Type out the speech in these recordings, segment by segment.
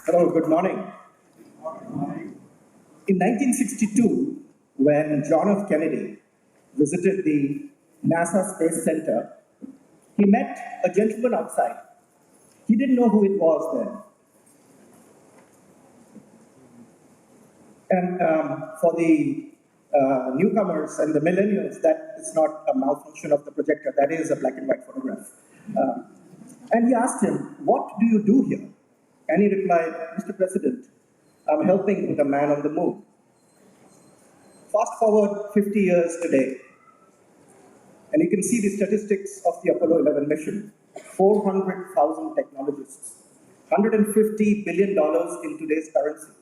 Hello, good morning. In 1962, when John F. Kennedy visited the NASA Space Center, he met a gentleman outside. He didn't know who it was then. And for the newcomers and the millennials, that is not a malfunction of the projector, that is a black and white photograph. And he asked him, "What do you do here?" And he replied, "Mr. President, I'm helping the man on the moon." Fast forward 50 years today, and you can see the statistics of the Apollo 11 mission. 400,000 technologists, $150 billion in today's currency,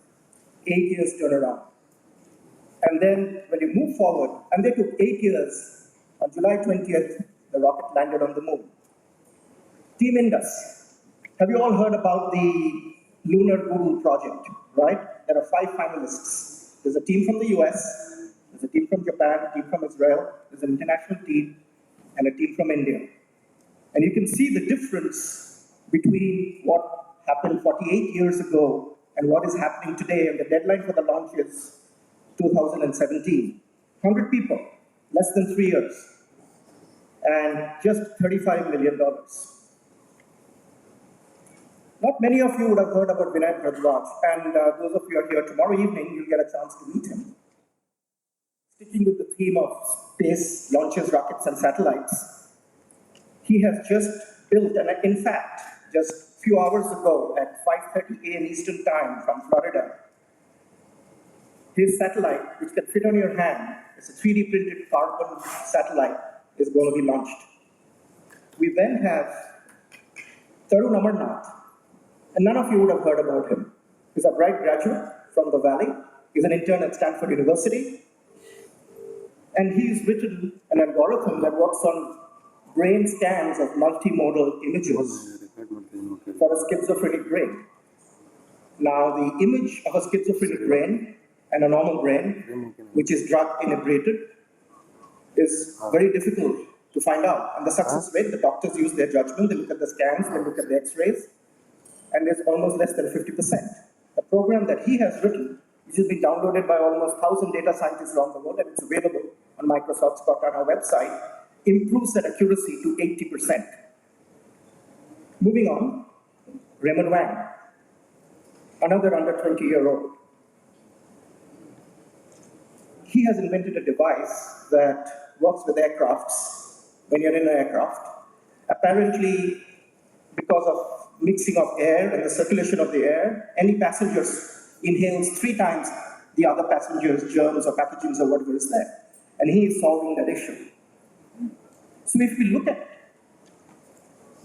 8 years turnaround. And then when you move forward, and they took 8 years, on July 20th, the rocket landed on the moon. Team Indus. Have you all heard about the Lunar Guru project, right? There are 5 finalists. There's a team from the US, there's a team from Japan, a team from Israel, there's an international team, and a team from India. And you can see the difference between what happened 48 years ago and what is happening today, and the deadline for the launch is 2017. 100 people, less than 3 years, and just $35 million. Not many of you would have heard about Vinay Bhardwaj, and those of you are here tomorrow evening, you'll get a chance to meet him. Sticking with the theme of space, launches, rockets, and satellites, he has just built, and in fact, just a few hours ago at 5:30 a.m. Eastern Time from Florida, his satellite, which can fit on your hand, it's a 3D printed carbon satellite, is going to be launched. We then have Tarun Amarnath, and none of you would have heard about him. He's a bright graduate from the Valley. He's an intern at Stanford University. And he's written an algorithm that works on brain scans of multimodal images for a schizophrenic brain. Now, the image of a schizophrenic brain and a normal brain, which is drug inebriated, is very difficult to find out. And the success rate, the doctors use their judgment, they look at the scans, they look at the x-rays, and it's almost less than 50%. The program that he has written, which has been downloaded by almost 1,000 data scientists around the world, and it's available on Microsoft's Cortana website, improves that accuracy to 80%. Moving on, Raymond Wang, another under 20-year-old. He has invented a device that works with aircrafts when you're in an aircraft. Apparently, because of mixing of air and the circulation of the air, any passenger inhales 3 times the other passenger's germs or pathogens or whatever is there. And he is solving that issue. So if we look at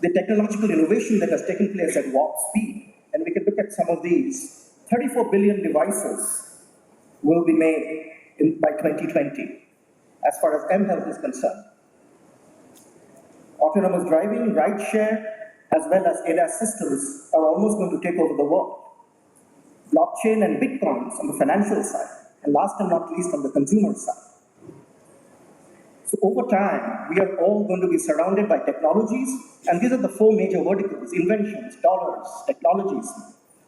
the technological innovation that has taken place at warp speed, and we can look at some of these, 34 billion devices will be made by 2020, as far as mHealth is concerned. Autonomous driving, rideshare, as well as ADAS systems are almost going to take over the world. Blockchain and bitcoins on the financial side, and last and not least on the consumer side. So over time, we are all going to be surrounded by technologies, and these are the 4 major verticals: inventions, dollars, technologies.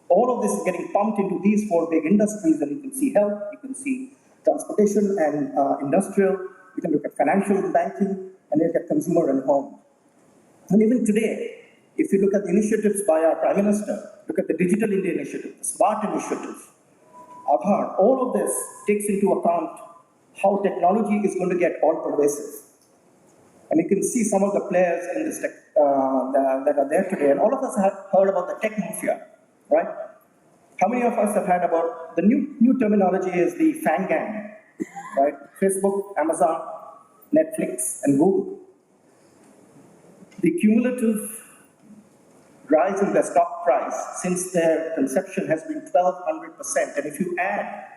All of this is getting pumped into these 4 big industries, and you can see health, you can see transportation and industrial, you can look at financial and banking, and look at consumer and home. And even today, if you look at the initiatives by our Prime Minister, look at the Digital India Initiative, the Smart Initiative, Aadhaar, all of this takes into account how technology is going to get all-pervasive. And you can see some of the players in this tech, that are there today. And all of us have heard about the tech mafia, right? How many of us have heard about the new terminology is the FANG gang, right? Facebook, Amazon, Netflix, and Google. The cumulative rise in their stock price since their conception has been 1,200%. And if you add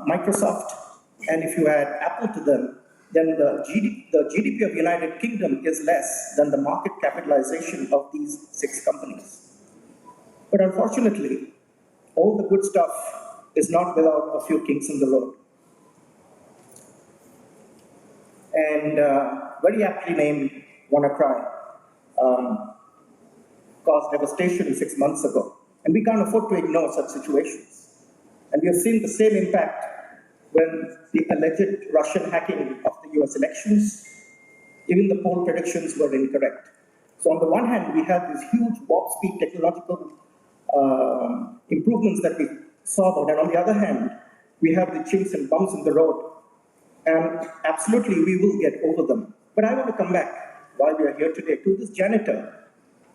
Microsoft and if you add Apple to them, then the GDP of United Kingdom is less than the market capitalization of these 6 companies. But unfortunately, all the good stuff is not without a few kinks in the road. and very aptly named WannaCry, caused devastation 6 months ago. And we can't afford to ignore such situations. And we have seen the same impact when the alleged Russian hacking of the US elections, even the poll predictions were incorrect. So on the one hand, we have these huge warp speed technological improvements that we saw about, and on the other hand, we have the chinks and bumps in the road, and absolutely we will get over them. But I want to come back, while we are here today, to this janitor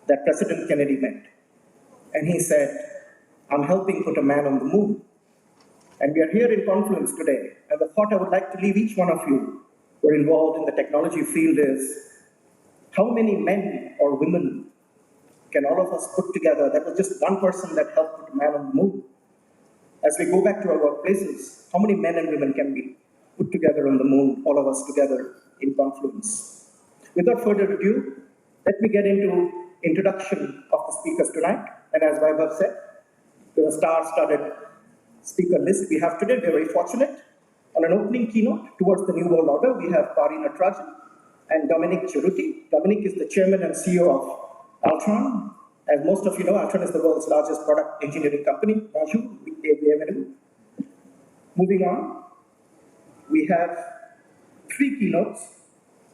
that President Kennedy met. And he said, I'm helping put a man on the moon. And we are here in Confluence today, and the thought I would like to leave each one of you who are involved in the technology field is, how many men or women can all of us put together? That was just one person that helped put a man on the moon. As we go back to our workplaces, how many men and women can we put together on the moon, all of us together in Confluence? Without further ado, let me get into introduction of the speakers tonight. And as Vaibhav said, the star-studded speaker list we have today. We're very fortunate. On an opening keynote towards the New World Order, we have Pari Natarajan and Dominic Cheruti. Dominic is the chairman and CEO of Altron. As most of you know, Altron is the world's largest product engineering company. Bonjour, bienvenue. Moving on, we have 3 keynotes.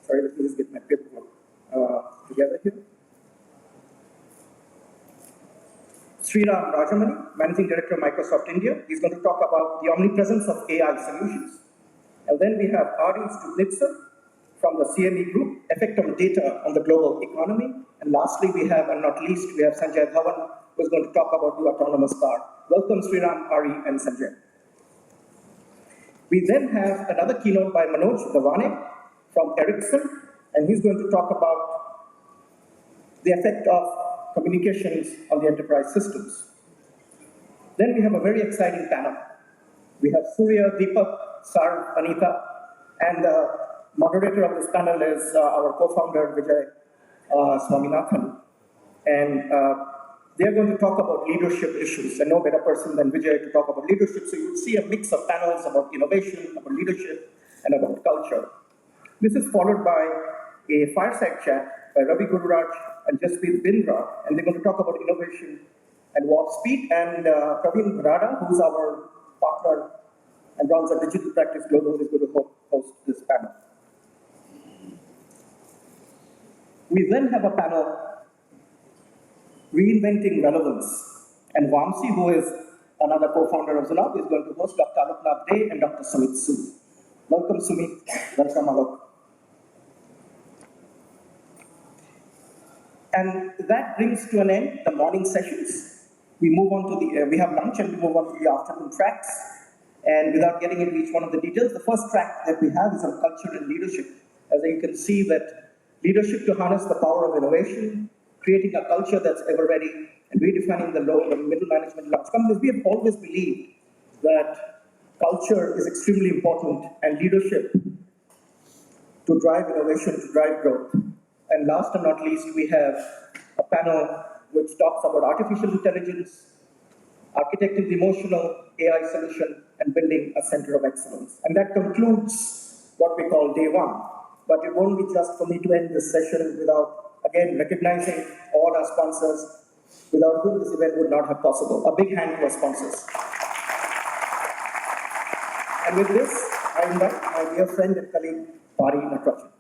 Sorry, let me just get my paperwork together here. Sriram Rajamani, Managing Director of Microsoft India. He's going to talk about the omnipresence of AI solutions. And then we have Ari Stublitzer from the CME Group, Effect on Data on the Global Economy. And lastly, we have, and not least, we have Sanjay Dhawan, who's going to talk about the autonomous car. Welcome, Sriram, Ari, and Sanjay. We then have another keynote by Manoj Davane from Ericsson, and he's going to talk about the effect of communications on the enterprise systems. Then we have a very exciting panel. We have Surya, Deepak, Sar, Anita, and the moderator of this panel is our co-founder, Vijay Swaminathan. And they're going to talk about leadership issues, and no better person than Vijay to talk about leadership. So you'll see a mix of panels about innovation, about leadership, and about culture. This is followed by a fireside chat by Ravi Gururaj and Jaspreet Bindra, and they're going to talk about innovation and warp speed. And Praveen Bharada, who's our partner and runs our digital practice global, is going to host this panel. We then have a panel, Reinventing Relevance. And Vamsi, who is another co-founder of Zinnov, is going to host Dr. Alok Nagde and Dr. Sumit Sood. Welcome, Sumit. Welcome, Alok. And that brings to an end the morning sessions. We move on to the, we have lunch and we move on to the afternoon tracks. And without getting into each one of the details, the first track that we have is on culture and leadership. As you can see that leadership to harness the power of innovation, creating a culture that's ever ready, and redefining the low and middle management large companies. We have always believed that culture is extremely important and leadership to drive innovation, to drive growth. And last but not least, we have a panel which talks about artificial intelligence, architecting the emotional AI solution, and building a center of excellence. And that concludes what we call day one. But it won't be just for me to end this session without, again, recognizing all our sponsors, without whom this event would not have possible. A big hand to our sponsors. And with this, I invite my dear friend and colleague, Pari Natarajan.